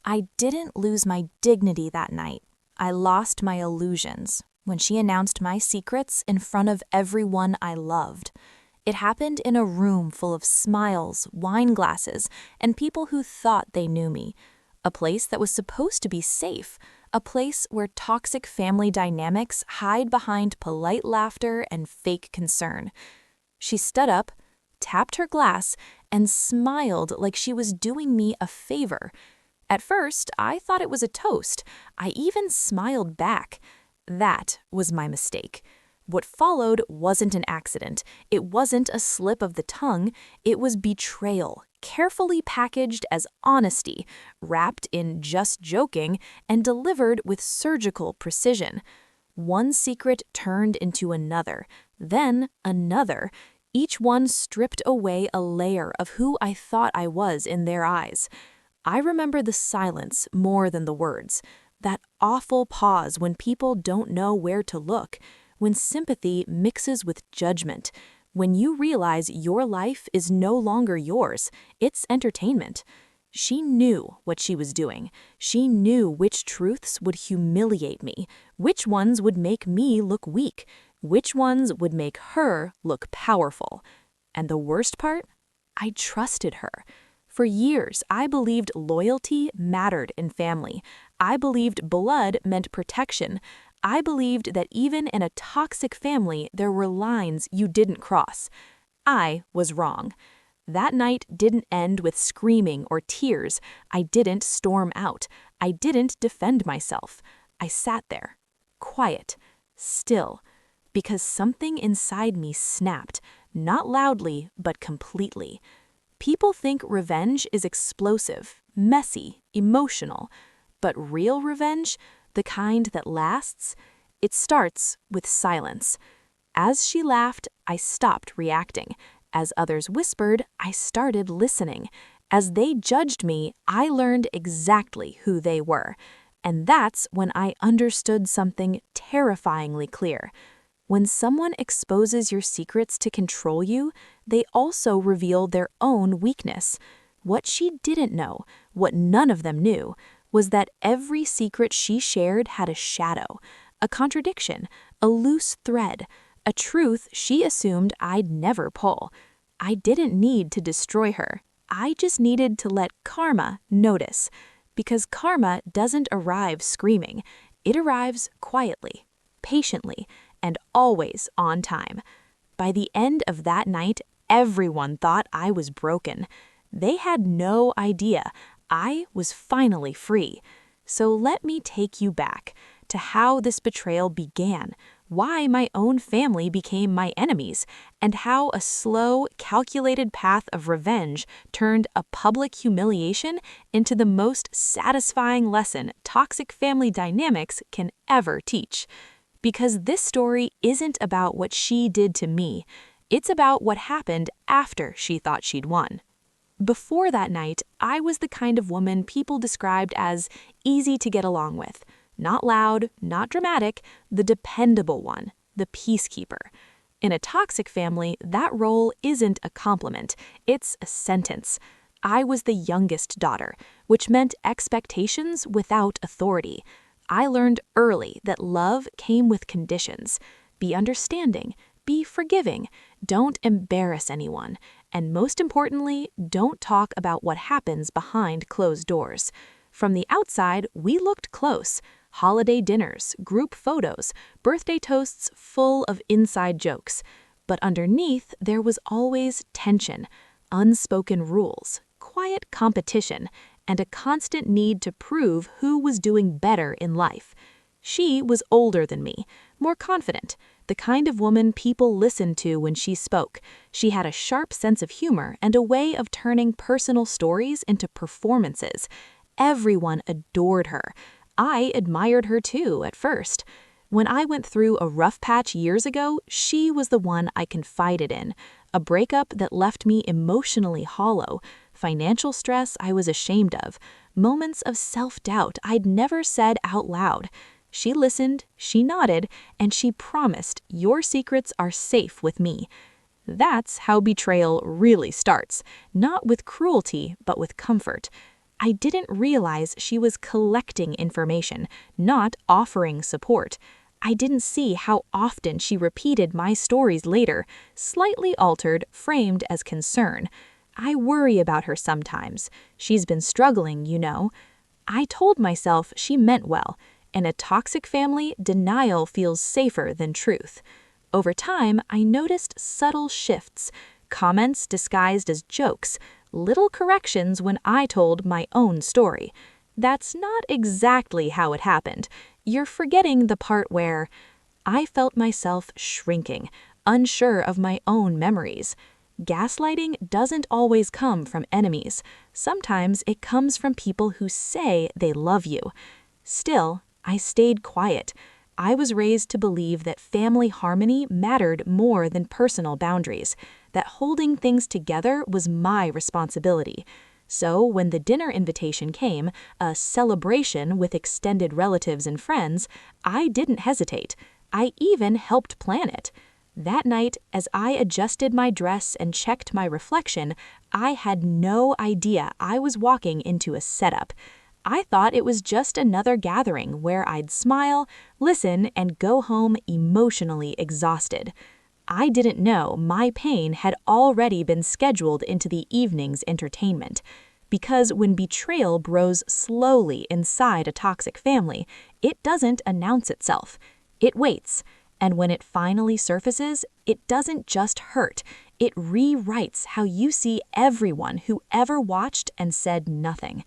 I didn't lose my dignity that night. I lost my illusions when she announced my secrets in front of everyone I loved. It happened in a room full of smiles, wine glasses, and people who thought they knew me. A place that was supposed to be safe, a place where toxic family dynamics hide behind polite laughter and fake concern. She stood up, tapped her glass, and smiled like she was doing me a favor. At first, I thought it was a toast. I even smiled back. That was my mistake. What followed wasn't an accident. It wasn't a slip of the tongue. It was betrayal, carefully packaged as honesty, wrapped in just joking, and delivered with surgical precision. One secret turned into another, then another, each one stripped away a layer of who I thought I was in their eyes. I remember the silence more than the words, that awful pause when people don't know where to look, when sympathy mixes with judgment, when you realize your life is no longer yours, it's entertainment. She knew what she was doing. She knew which truths would humiliate me, which ones would make me look weak, which ones would make her look powerful. And the worst part? I trusted her. For years, I believed loyalty mattered in family. I believed blood meant protection. I believed that even in a toxic family, there were lines you didn't cross. I was wrong. That night didn't end with screaming or tears. I didn't storm out. I didn't defend myself. I sat there, quiet, still, because something inside me snapped, not loudly, but completely. People think revenge is explosive, messy, emotional. But real revenge, the kind that lasts, it starts with silence. As she laughed, I stopped reacting. As others whispered, I started listening. As they judged me, I learned exactly who they were. And that's when I understood something terrifyingly clear. When someone exposes your secrets to control you, they also reveal their own weakness. What she didn't know, what none of them knew, was that every secret she shared had a shadow, a contradiction, a loose thread, a truth she assumed I'd never pull. I didn't need to destroy her. I just needed to let karma notice. Because karma doesn't arrive screaming. It arrives quietly, patiently, and always on time. By the end of that night, everyone thought I was broken. They had no idea I was finally free. So let me take you back to how this betrayal began, why my own family became my enemies, and how a slow, calculated path of revenge turned a public humiliation into the most satisfying lesson toxic family dynamics can ever teach. Because this story isn't about what she did to me. It's about what happened after she thought she'd won. Before that night, I was the kind of woman people described as easy to get along with. Not loud, not dramatic, the dependable one, the peacekeeper. In a toxic family, that role isn't a compliment, it's a sentence. I was the youngest daughter, which meant expectations without authority. I learned early that love came with conditions. Be understanding, be forgiving, don't embarrass anyone, and most importantly, don't talk about what happens behind closed doors. From the outside, we looked close. Holiday dinners, group photos, birthday toasts full of inside jokes. But underneath, there was always tension, unspoken rules, quiet competition, and a constant need to prove who was doing better in life. She was older than me, more confident, the kind of woman people listened to when she spoke. She had a sharp sense of humor and a way of turning personal stories into performances. Everyone adored her. I admired her too at first. When I went through a rough patch years ago, she was the one I confided in. A breakup that left me emotionally hollow, financial stress I was ashamed of, moments of self-doubt I'd never said out loud. She listened, she nodded, and she promised, "Your secrets are safe with me." That's how betrayal really starts, not with cruelty, but with comfort. I didn't realize she was collecting information, not offering support. I didn't see how often she repeated my stories later, slightly altered, framed as concern. I worry about her sometimes. She's been struggling, you know. I told myself she meant well. In a toxic family, denial feels safer than truth. Over time, I noticed subtle shifts, comments disguised as jokes, little corrections when I told my own story. That's not exactly how it happened. You're forgetting the part where I felt myself shrinking, unsure of my own memories. Gaslighting doesn't always come from enemies. Sometimes it comes from people who say they love you. Still, I stayed quiet. I was raised to believe that family harmony mattered more than personal boundaries, that holding things together was my responsibility. So when the dinner invitation came, a celebration with extended relatives and friends, I didn't hesitate. I even helped plan it. That night, as I adjusted my dress and checked my reflection, I had no idea I was walking into a setup. I thought it was just another gathering where I'd smile, listen, and go home emotionally exhausted. I didn't know my pain had already been scheduled into the evening's entertainment. Because when betrayal grows slowly inside a toxic family, it doesn't announce itself. It waits. And when it finally surfaces, it doesn't just hurt. It rewrites how you see everyone who ever watched and said nothing.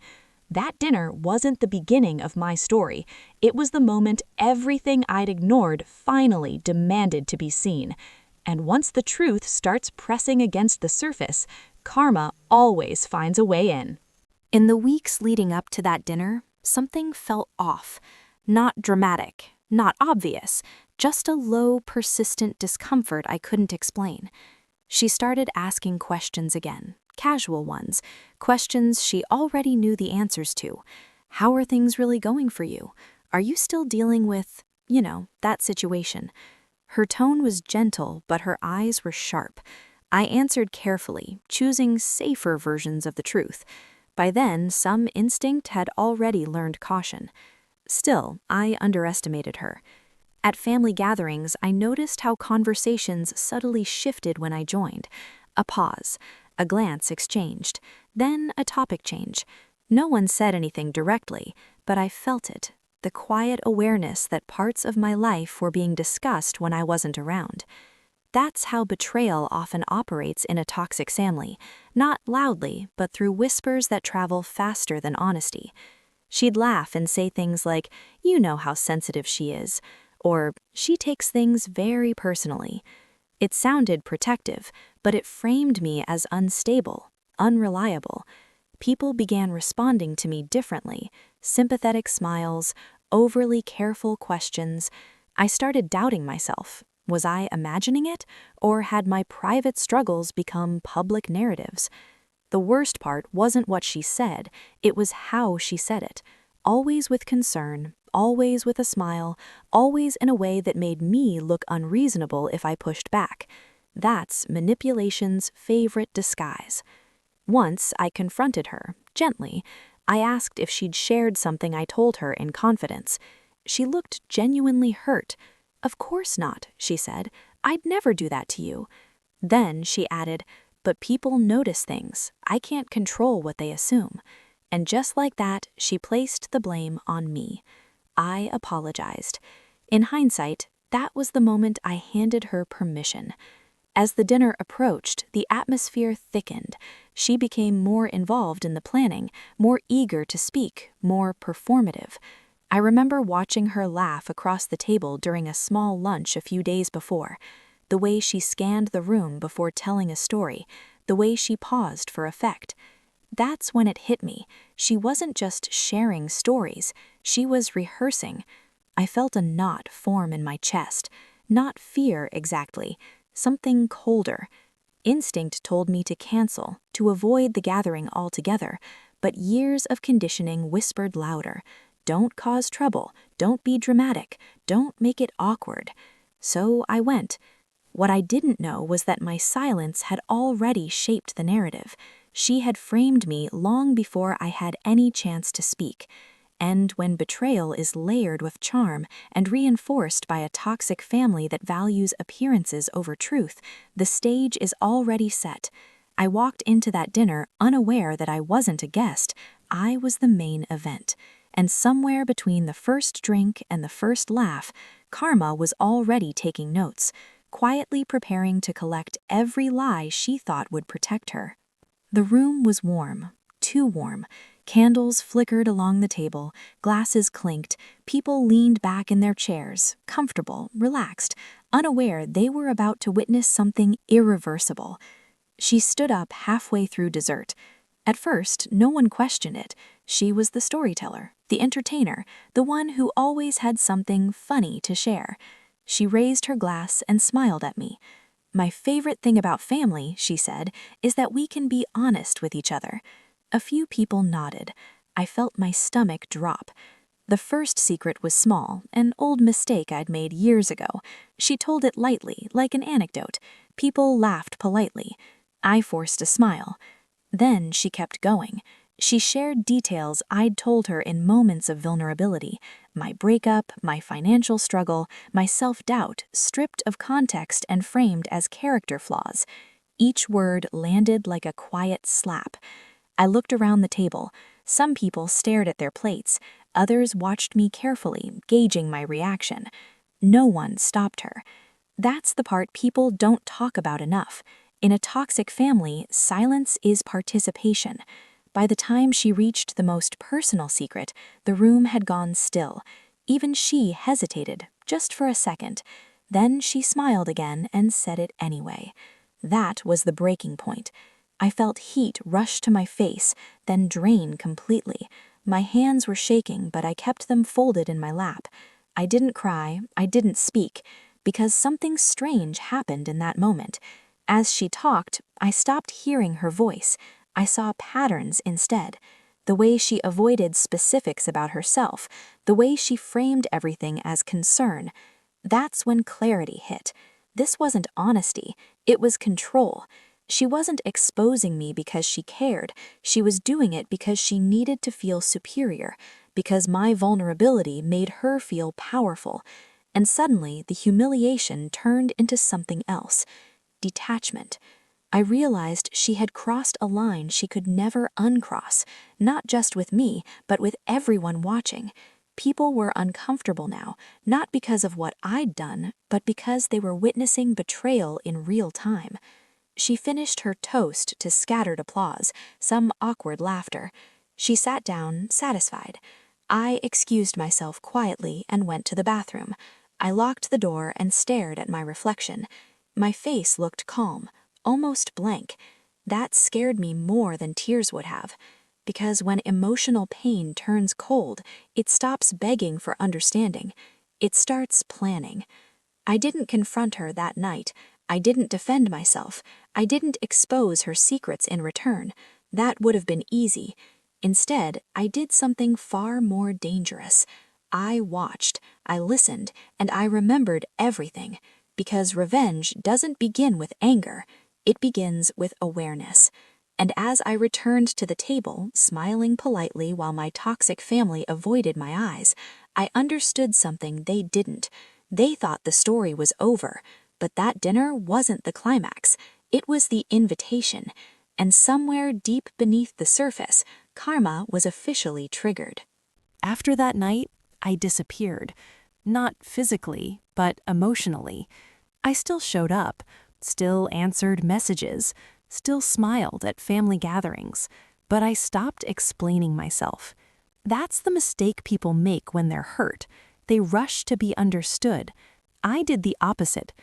That dinner wasn't the beginning of my story. It was the moment everything I'd ignored finally demanded to be seen. And once the truth starts pressing against the surface, karma always finds a way in. In the weeks leading up to that dinner, something felt off. Not dramatic, not obvious, just a low, persistent discomfort I couldn't explain. She started asking questions again, casual ones, questions she already knew the answers to. How are things really going for you? Are you still dealing with, that situation? Her tone was gentle, but her eyes were sharp. I answered carefully, choosing safer versions of the truth. By then, some instinct had already learned caution. Still, I underestimated her. At family gatherings, I noticed how conversations subtly shifted when I joined. A pause, a glance exchanged, then a topic change. No one said anything directly, but I felt it, the quiet awareness that parts of my life were being discussed when I wasn't around. That's how betrayal often operates in a toxic family, not loudly, but through whispers that travel faster than honesty. She'd laugh and say things like, "You know how sensitive she is," or "She takes things very personally." It sounded protective, but it framed me as unstable, unreliable. People began responding to me differently, sympathetic smiles, overly careful questions. I started doubting myself. Was I imagining it, or had my private struggles become public narratives? The worst part wasn't what she said, it was how she said it. Always with concern, always with a smile, always in a way that made me look unreasonable if I pushed back. That's manipulation's favorite disguise. Once I confronted her, gently. I asked if she'd shared something I told her in confidence. She looked genuinely hurt. "Of course not," she said. "I'd never do that to you." Then she added, "But people notice things. I can't control what they assume." And just like that, she placed the blame on me. I apologized. In hindsight, that was the moment I handed her permission. As the dinner approached, the atmosphere thickened. She became more involved in the planning, more eager to speak, more performative. I remember watching her laugh across the table during a small lunch a few days before. The way she scanned the room before telling a story, the way she paused for effect. That's when it hit me. She wasn't just sharing stories, she was rehearsing. I felt a knot form in my chest. Not fear exactly, something colder. Instinct told me to cancel, to avoid the gathering altogether, but years of conditioning whispered louder. Don't cause trouble, don't be dramatic, don't make it awkward. So I went. What I didn't know was that my silence had already shaped the narrative. She had framed me long before I had any chance to speak. And when betrayal is layered with charm and reinforced by a toxic family that values appearances over truth, the stage is already set. I walked into that dinner unaware that I wasn't a guest. I was the main event. And somewhere between the first drink and the first laugh, Karma was already taking notes, quietly preparing to collect every lie she thought would protect her. The room was warm, too warm. Candles flickered along the table, glasses clinked, people leaned back in their chairs, comfortable, relaxed, unaware they were about to witness something irreversible. She stood up halfway through dessert. At first, no one questioned it. She was the storyteller, the entertainer, the one who always had something funny to share. She raised her glass and smiled at me. "My favorite thing about family," she said, "is that we can be honest with each other." A few people nodded. I felt my stomach drop. The first secret was small, an old mistake I'd made years ago. She told it lightly, like an anecdote. People laughed politely. I forced a smile. Then she kept going. She shared details I'd told her in moments of vulnerability. My breakup, my financial struggle, my self-doubt, stripped of context and framed as character flaws. Each word landed like a quiet slap. I looked around the table. Some people stared at their plates. Others watched me carefully, gauging my reaction. No one stopped her. That's the part people don't talk about enough. In a toxic family, silence is participation. By the time she reached the most personal secret, the room had gone still. Even she hesitated, just for a second. Then she smiled again and said it anyway. That was the breaking point. I felt heat rush to my face, then drain completely. My hands were shaking, but I kept them folded in my lap. I didn't cry, I didn't speak, because something strange happened in that moment. As she talked, I stopped hearing her voice. I saw patterns instead. The way she avoided specifics about herself, the way she framed everything as concern. That's when clarity hit. This wasn't honesty, it was control. She wasn't exposing me because she cared. She was doing it because she needed to feel superior, because my vulnerability made her feel powerful. And suddenly, the humiliation turned into something else. Detachment. I realized she had crossed a line she could never uncross, not just with me, but with everyone watching. People were uncomfortable now, not because of what I'd done, but because they were witnessing betrayal in real time. She finished her toast to scattered applause, some awkward laughter. She sat down, satisfied. I excused myself quietly and went to the bathroom. I locked the door and stared at my reflection. My face looked calm, almost blank. That scared me more than tears would have. Because when emotional pain turns cold, it stops begging for understanding. It starts planning. I didn't confront her that night. I didn't defend myself. I didn't expose her secrets in return. That would have been easy. Instead, I did something far more dangerous. I watched, I listened, and I remembered everything. Because revenge doesn't begin with anger. It begins with awareness. And as I returned to the table, smiling politely while my toxic family avoided my eyes, I understood something they didn't. They thought the story was over. But that dinner wasn't the climax. It was the invitation. And somewhere deep beneath the surface, karma was officially triggered. After that night, I disappeared. Not physically, but emotionally. I still showed up, still answered messages, still smiled at family gatherings, but I stopped explaining myself. That's the mistake people make when they're hurt. They rush to be understood. I did the opposite.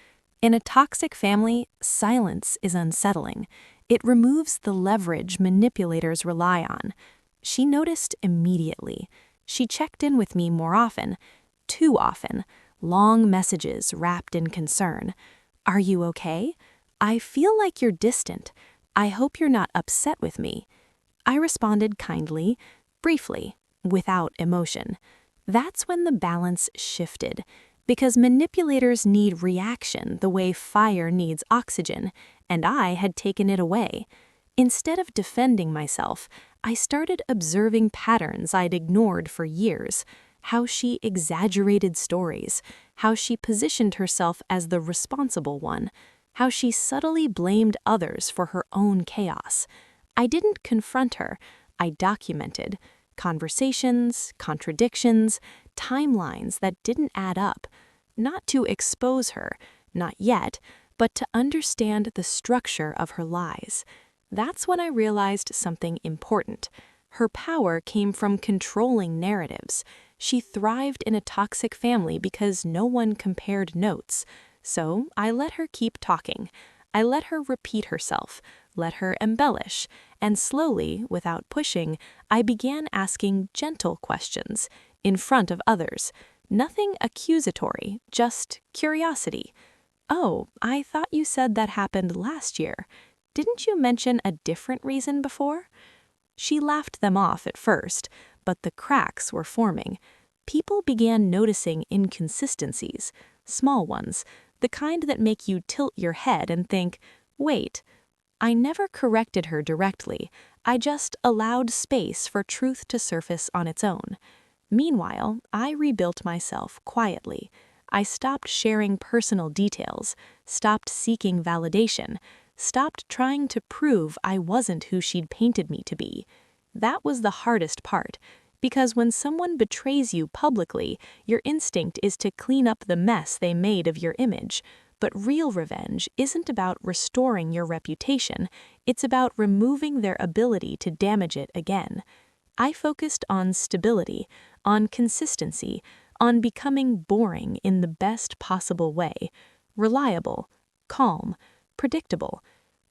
In a toxic family, silence is unsettling. It removes the leverage manipulators rely on. She noticed immediately. She checked in with me more often. Too often. Long messages wrapped in concern. "Are you okay? I feel like you're distant. I hope you're not upset with me." I responded kindly, briefly, without emotion. That's when the balance shifted. Because manipulators need reaction the way fire needs oxygen, and I had taken it away. Instead of defending myself, I started observing patterns I'd ignored for years. How she exaggerated stories, how she positioned herself as the responsible one, how she subtly blamed others for her own chaos. I didn't confront her, I documented conversations, contradictions, timelines that didn't add up, not to expose her, not yet, but to understand the structure of her lies. That's when I realized something important. Her power came from controlling narratives. She thrived in a toxic family because no one compared notes. So I let her keep talking. I let her repeat herself, let her embellish, and slowly, without pushing, I began asking gentle questions in front of others. Nothing accusatory, just curiosity. "Oh, I thought you said that happened last year. Didn't you mention a different reason before?" She laughed them off at first, but the cracks were forming. People began noticing inconsistencies, small ones, the kind that make you tilt your head and think, wait. I never corrected her directly. I just allowed space for truth to surface on its own. Meanwhile, I rebuilt myself quietly. I stopped sharing personal details, stopped seeking validation, stopped trying to prove I wasn't who she'd painted me to be. That was the hardest part, because when someone betrays you publicly, your instinct is to clean up the mess they made of your image. But real revenge isn't about restoring your reputation, it's about removing their ability to damage it again. I focused on stability, on consistency, on becoming boring in the best possible way, reliable, calm, predictable.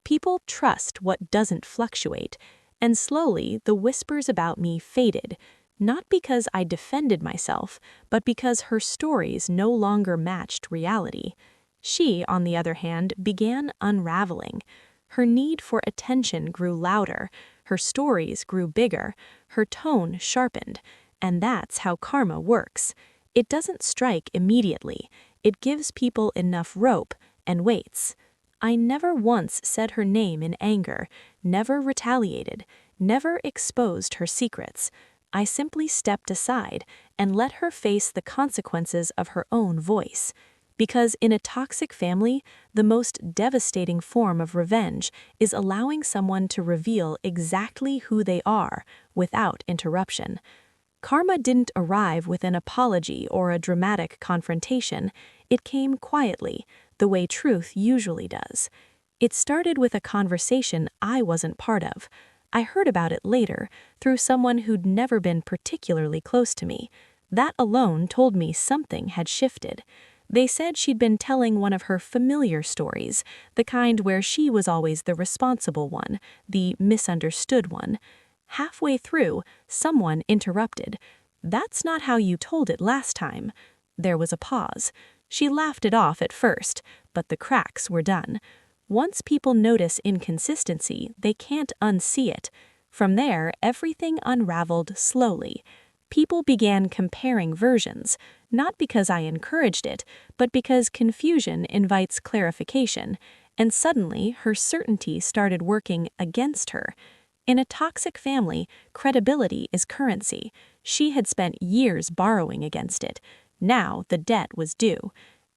People trust what doesn't fluctuate, and slowly the whispers about me faded, not because I defended myself, but because her stories no longer matched reality. She, on the other hand, began unraveling. Her need for attention grew louder, her stories grew bigger, her tone sharpened, and that's how karma works. It doesn't strike immediately. It gives people enough rope and waits. I never once said her name in anger, never retaliated, never exposed her secrets. I simply stepped aside and let her face the consequences of her own voice. Because in a toxic family, the most devastating form of revenge is allowing someone to reveal exactly who they are without interruption. Karma didn't arrive with an apology or a dramatic confrontation. It came quietly, the way truth usually does. It started with a conversation I wasn't part of. I heard about it later, through someone who'd never been particularly close to me. That alone told me something had shifted. They said she'd been telling one of her familiar stories, the kind where she was always the responsible one, the misunderstood one. Halfway through, someone interrupted. "That's not how you told it last time." There was a pause. She laughed it off at first, but the cracks were done. Once people notice inconsistency, they can't unsee it. From there, everything unraveled slowly. People began comparing versions, not because I encouraged it, but because confusion invites clarification, and suddenly her certainty started working against her. In a toxic family, credibility is currency. She had spent years borrowing against it. Now the debt was due.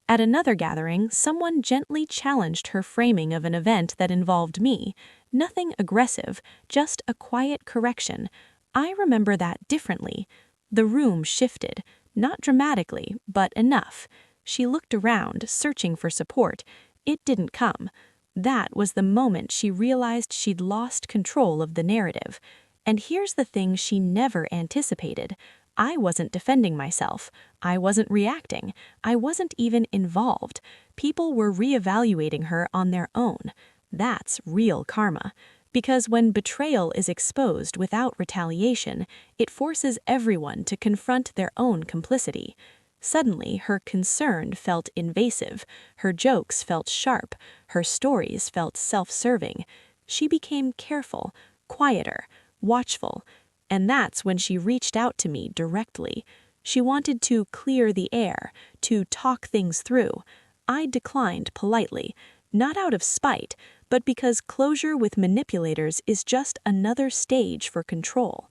At another gathering, someone gently challenged her framing of an event that involved me. Nothing aggressive, just a quiet correction. I remember that differently. The room shifted, not dramatically, but enough. She looked around, searching for support. It didn't come. That was the moment she realized she'd lost control of the narrative. And here's the thing she never anticipated. I wasn't defending myself. I wasn't reacting. I wasn't even involved. People were reevaluating her on their own. That's real karma. Because when betrayal is exposed without retaliation, it forces everyone to confront their own complicity. Suddenly, her concern felt invasive, her jokes felt sharp, her stories felt self-serving. She became careful, quieter, watchful, and that's when she reached out to me directly. She wanted to clear the air, to talk things through. I declined politely. not out of spite, but because closure with manipulators is just another stage for control.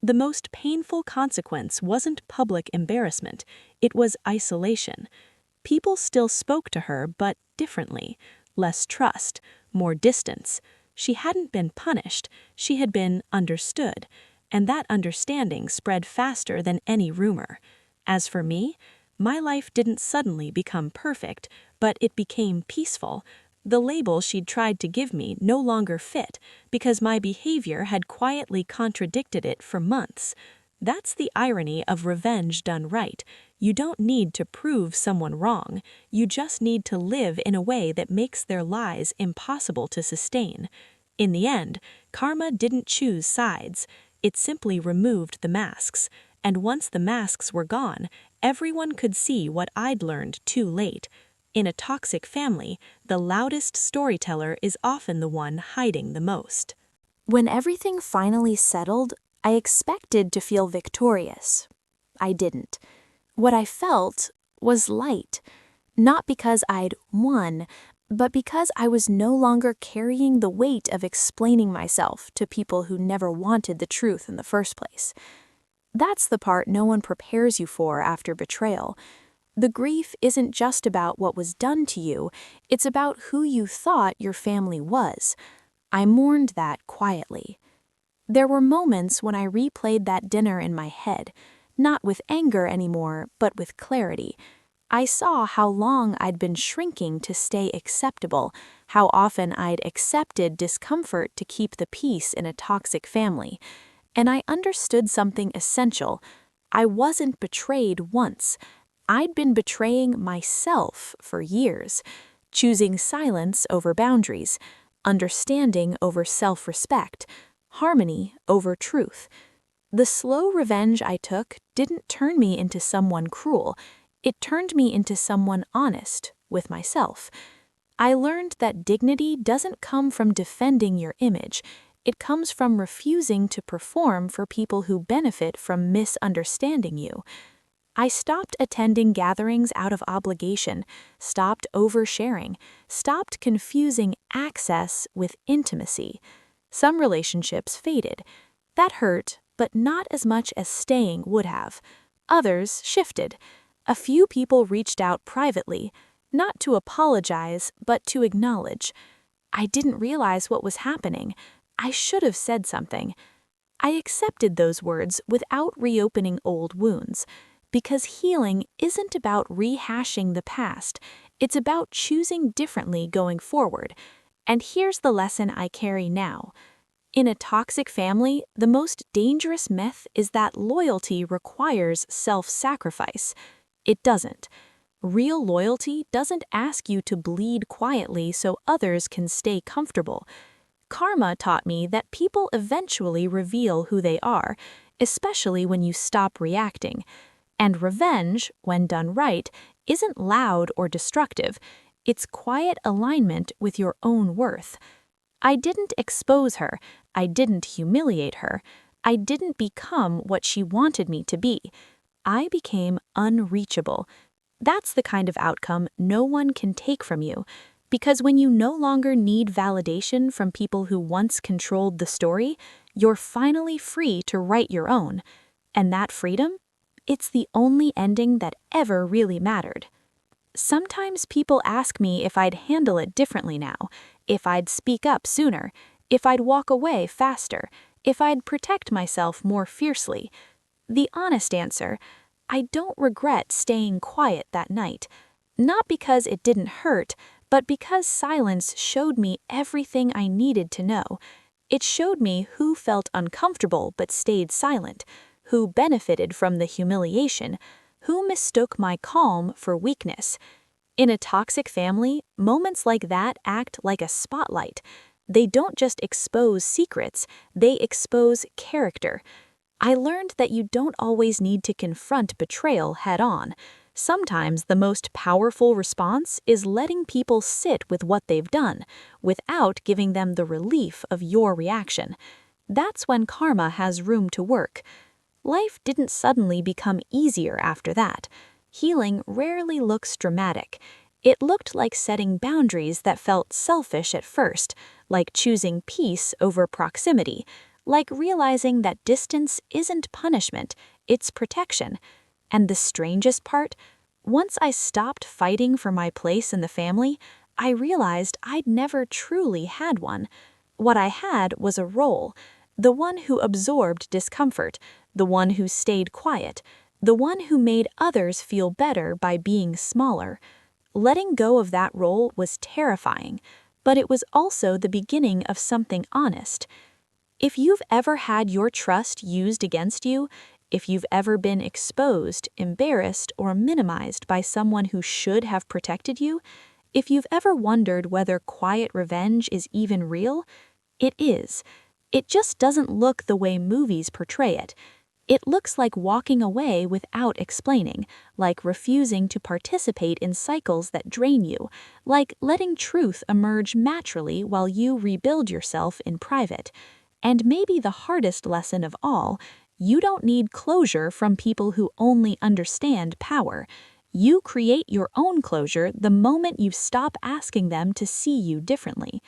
The most painful consequence wasn't public embarrassment, it was isolation. People still spoke to her, but differently. Less trust, more distance. She hadn't been punished, she had been understood, and that understanding spread faster than any rumor. As for me, my life didn't suddenly become perfect, but it became peaceful. The label she'd tried to give me no longer fit because my behavior had quietly contradicted it for months. That's the irony of revenge done right. You don't need to prove someone wrong. You just need to live in a way that makes their lies impossible to sustain. In the end, karma didn't choose sides. It simply removed the masks. And once the masks were gone, everyone could see what I'd learned too late. In a toxic family, the loudest storyteller is often the one hiding the most. When everything finally settled, I expected to feel victorious. I didn't. What I felt was light, not because I'd won, but because I was no longer carrying the weight of explaining myself to people who never wanted the truth in the first place. That's the part no one prepares you for after betrayal. The grief isn't just about what was done to you, it's about who you thought your family was. I mourned that quietly. There were moments when I replayed that dinner in my head, not with anger anymore, but with clarity. I saw how long I'd been shrinking to stay acceptable, how often I'd accepted discomfort to keep the peace in a toxic family. And I understood something essential. I wasn't betrayed once. I'd been betraying myself for years, choosing silence over boundaries, understanding over self-respect, harmony over truth. The slow revenge I took didn't turn me into someone cruel. It turned me into someone honest with myself. I learned that dignity doesn't come from defending your image. It comes from refusing to perform for people who benefit from misunderstanding you. I stopped attending gatherings out of obligation, stopped oversharing, stopped confusing access with intimacy. Some relationships faded. That hurt, but not as much as staying would have. Others shifted. A few people reached out privately, not to apologize, but to acknowledge. I didn't realize what was happening. I should have said something. I accepted those words without reopening old wounds. Because healing isn't about rehashing the past, it's about choosing differently going forward. And here's the lesson I carry now. In a toxic family, the most dangerous myth is that loyalty requires self-sacrifice. It doesn't. Real loyalty doesn't ask you to bleed quietly so others can stay comfortable. Karma taught me that people eventually reveal who they are, especially when you stop reacting. And revenge, when done right, isn't loud or destructive. It's quiet alignment with your own worth. I didn't expose her. I didn't humiliate her. I didn't become what she wanted me to be. I became unreachable. That's the kind of outcome no one can take from you. Because when you no longer need validation from people who once controlled the story, you're finally free to write your own. And that freedom? It's the only ending that ever really mattered. Sometimes people ask me if I'd handle it differently now, if I'd speak up sooner, if I'd walk away faster, if I'd protect myself more fiercely. The honest answer, I don't regret staying quiet that night. Not because it didn't hurt, but because silence showed me everything I needed to know. It showed me who felt uncomfortable but stayed silent, who benefited from the humiliation, who mistook my calm for weakness. In a toxic family, moments like that act like a spotlight. They don't just expose secrets, they expose character. I learned that you don't always need to confront betrayal head-on. Sometimes the most powerful response is letting people sit with what they've done, without giving them the relief of your reaction. That's when karma has room to work. Life didn't suddenly become easier after that. Healing rarely looks dramatic. It looked like setting boundaries that felt selfish at first, like choosing peace over proximity, like realizing that distance isn't punishment, it's protection. And the strangest part, once I stopped fighting for my place in the family, I realized I'd never truly had one. What I had was a role, the one who absorbed discomfort, the one who stayed quiet, the one who made others feel better by being smaller. Letting go of that role was terrifying, but it was also the beginning of something honest. If you've ever had your trust used against you, if you've ever been exposed, embarrassed, or minimized by someone who should have protected you, if you've ever wondered whether quiet revenge is even real, it is. It just doesn't look the way movies portray it. It looks like walking away without explaining, like refusing to participate in cycles that drain you, like letting truth emerge naturally while you rebuild yourself in private. And maybe the hardest lesson of all, you don't need closure from people who only understand power. You create your own closure the moment you stop asking them to see you differently.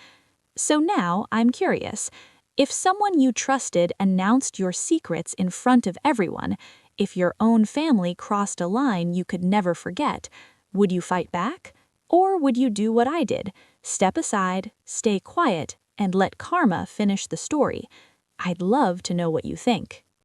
So now I'm curious. If someone you trusted announced your secrets in front of everyone, if your own family crossed a line you could never forget, would you fight back? Or would you do what I did? Step aside, stay quiet, and let karma finish the story? I'd love to know what you think.